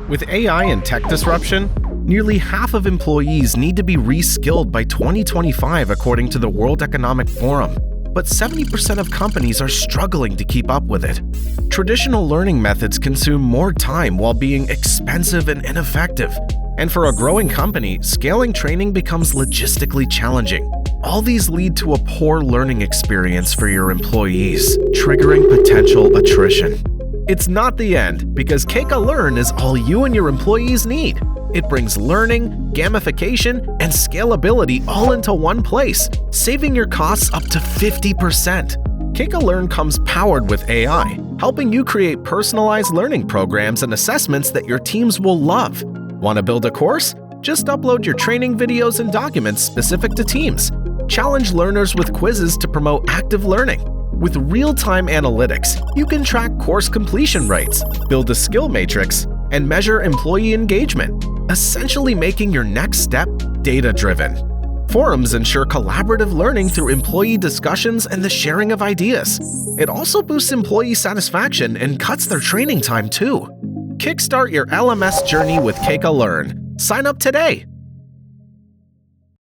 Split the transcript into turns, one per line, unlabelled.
With AI and tech disruption, nearly half of employees need to be re-skilled by 2025 according to the World Economic Forum, but 70% of companies are struggling to keep up with it. Traditional learning methods consume more time while being expensive and ineffective. And for a growing company, scaling training becomes logistically challenging. All these lead to a poor learning experience for your employees, triggering potential attrition. It's not the end, because Keka Learn is all you and your employees need. It brings learning, gamification, and scalability all into one place, saving your costs up to 50%. Keka Learn comes powered with AI, helping you create personalized learning programs and assessments that your teams will love. Want to build a course? Just upload your training videos and documents specific to teams. Challenge learners with quizzes to promote active learning. With real-time analytics, you can track course completion rates, build a skill matrix, and measure employee engagement, essentially making your next step data-driven. Forums ensure collaborative learning through employee discussions and the sharing of ideas. It also boosts employee satisfaction and cuts their training time too. Kickstart your LMS journey with Keka Learn. Sign up today!